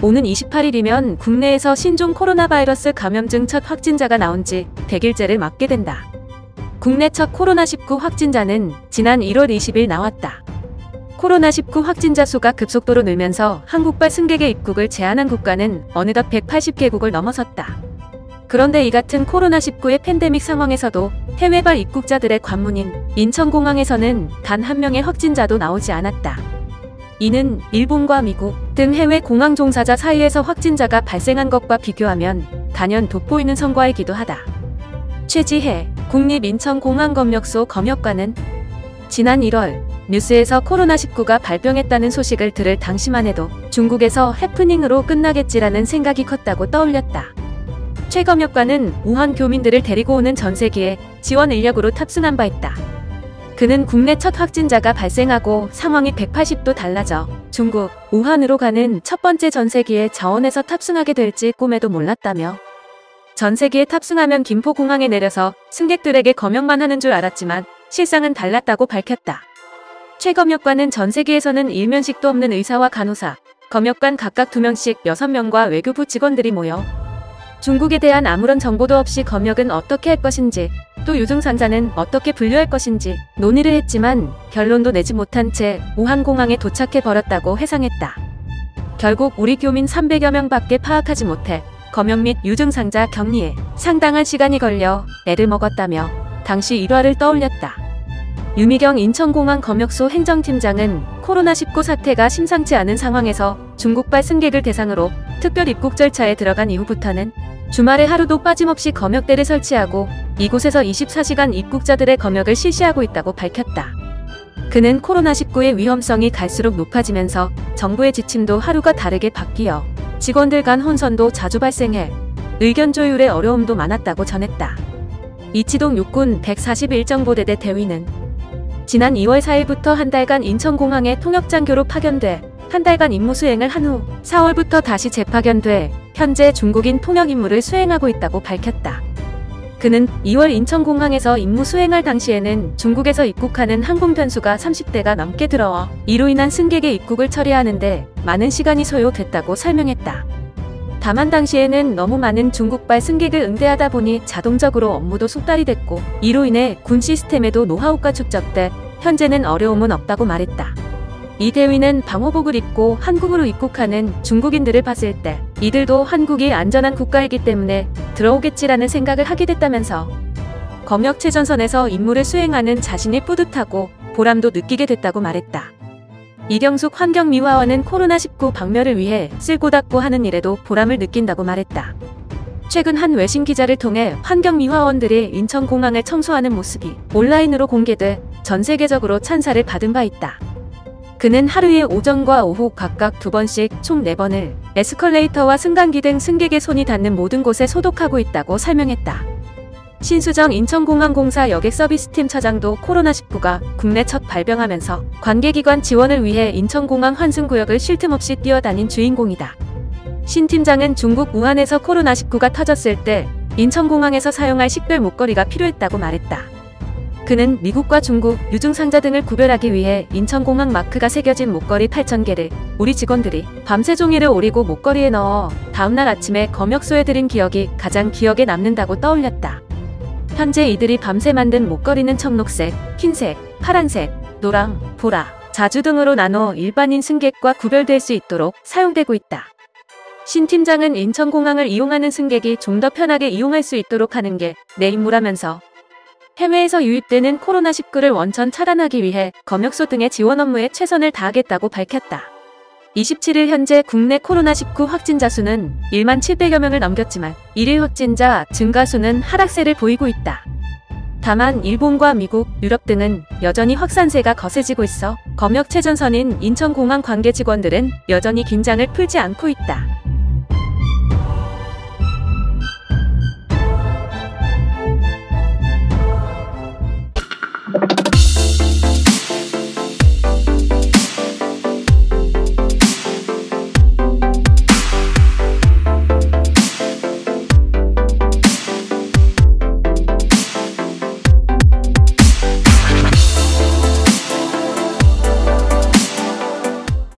오는 28일이면 국내에서 신종 코로나 바이러스 감염증 첫 확진자가 나온 지 100일째를 맞게 된다. 국내 첫 코로나19 확진자는 지난 1월 20일 나왔다. 코로나19 확진자 수가 급속도로 늘면서 한국발 승객의 입국을 제한한 국가는 어느덧 180개국을 넘어섰다. 그런데 이 같은 코로나19의 팬데믹 상황에서도 해외발 입국자들의 관문인 인천공항에서는 단 한 명의 확진자도 나오지 않았다. 이는 일본과 미국 등 해외 공항 종사자 사이에서 확진자가 발생한 것과 비교하면 단연 돋보이는 성과이기도 하다. 최지혜 국립인천공항검역소 검역관은 지난 1월 뉴스에서 코로나19가 발병했다는 소식을 들을 당시만 해도 중국에서 해프닝으로 끝나겠지라는 생각이 컸다고 떠올렸다. 최 검역관은 우한 교민들을 데리고 오는 전세기에 지원 인력으로 탑승한 바 있다. 그는 국내 첫 확진자가 발생하고 상황이 180도 달라져 중국 우한으로 가는 첫 번째 전세기에 자원해서 탑승하게 될지 꿈에도 몰랐다며, 전세기에 탑승하면 김포공항에 내려서 승객들에게 검역만 하는 줄 알았지만 실상은 달랐다고 밝혔다. 최 검역관은 전세기에서는 일면식도 없는 의사와 간호사, 검역관 각각 2명씩 6명과 외교부 직원들이 모여 중국에 대한 아무런 정보도 없이 검역은 어떻게 할 것인지, 또 유증상자는 어떻게 분류할 것인지 논의를 했지만 결론도 내지 못한 채 우한공항에 도착해버렸다고 회상했다. 결국 우리 교민 300여 명밖에 파악하지 못해 검역 및 유증상자 격리에 상당한 시간이 걸려 애를 먹었다며 당시 일화를 떠올렸다. 유미경 인천공항 검역소 행정팀장은 코로나19 사태가 심상치 않은 상황에서 중국발 승객을 대상으로 특별 입국 절차에 들어간 이후부터는 주말에 하루도 빠짐없이 검역대를 설치하고 이곳에서 24시간 입국자들의 검역을 실시하고 있다고 밝혔다. 그는 코로나19의 위험성이 갈수록 높아지면서 정부의 지침도 하루가 다르게 바뀌어 직원들 간 혼선도 자주 발생해 의견 조율에 어려움도 많았다고 전했다. 이치동 육군 141정보대대 대위는 지난 2월 4일부터 한 달간 인천공항에 통역장교로 파견돼 한 달간 임무 수행을 한 후 4월부터 다시 재파견돼 현재 중국인 통역 임무를 수행하고 있다고 밝혔다. 그는 2월 인천공항에서 임무 수행할 당시에는 중국에서 입국하는 항공 편수가 30대가 넘게 들어와 이로 인한 승객의 입국을 처리하는데 많은 시간이 소요됐다고 설명했다. 다만 당시에는 너무 많은 중국발 승객을 응대하다 보니 자동적으로 업무도 속달이 됐고 이로 인해 군 시스템에도 노하우가 축적돼 현재는 어려움은 없다고 말했다. 이 대위는 방호복을 입고 한국으로 입국하는 중국인들을 봤을 때 이들도 한국이 안전한 국가이기 때문에 들어오겠지라는 생각을 하게 됐다면서 검역 최전선에서 임무를 수행하는 자신이 뿌듯하고 보람도 느끼게 됐다고 말했다. 이경숙 환경미화원은 코로나19 박멸을 위해 쓸고 닦고 하는 일에도 보람을 느낀다고 말했다. 최근 한 외신 기자를 통해 환경미화원들이 인천공항을 청소하는 모습이 온라인으로 공개돼 전 세계적으로 찬사를 받은 바 있다. 그는 하루에 오전과 오후 각각 2번씩 총 4번을 에스컬레이터와 승강기 등 승객의 손이 닿는 모든 곳에 소독하고 있다고 설명했다. 신수정 인천공항공사 여객서비스팀 차장도 코로나19가 국내 첫 발병하면서 관계기관 지원을 위해 인천공항 환승구역을 쉴 틈 없이 뛰어다닌 주인공이다. 신 팀장은 중국 우한에서 코로나19가 터졌을 때 인천공항에서 사용할 식별 목걸이가 필요했다고 말했다. 그는 미국과 중국, 유증상자 등을 구별하기 위해 인천공항 마크가 새겨진 목걸이 8,000개를 우리 직원들이 밤새 종이를 오리고 목걸이에 넣어 다음날 아침에 검역소에 들인 기억이 가장 기억에 남는다고 떠올렸다. 현재 이들이 밤새 만든 목걸이는 청록색, 흰색, 파란색, 노랑, 보라, 자주 등으로 나눠 일반인 승객과 구별될 수 있도록 사용되고 있다. 신 팀장은 인천공항을 이용하는 승객이 좀 더 편하게 이용할 수 있도록 하는 게 내 임무라면서 해외에서 유입되는 코로나19를 원천 차단하기 위해 검역소 등의 지원 업무에 최선을 다하겠다고 밝혔다. 27일 현재 국내 코로나19 확진자 수는 1만 700여 명을 넘겼지만 일일 확진자 증가 수는 하락세를 보이고 있다. 다만 일본과 미국, 유럽 등은 여전히 확산세가 거세지고 있어 검역 최전선인 인천공항 관계 직원들은 여전히 긴장을 풀지 않고 있다.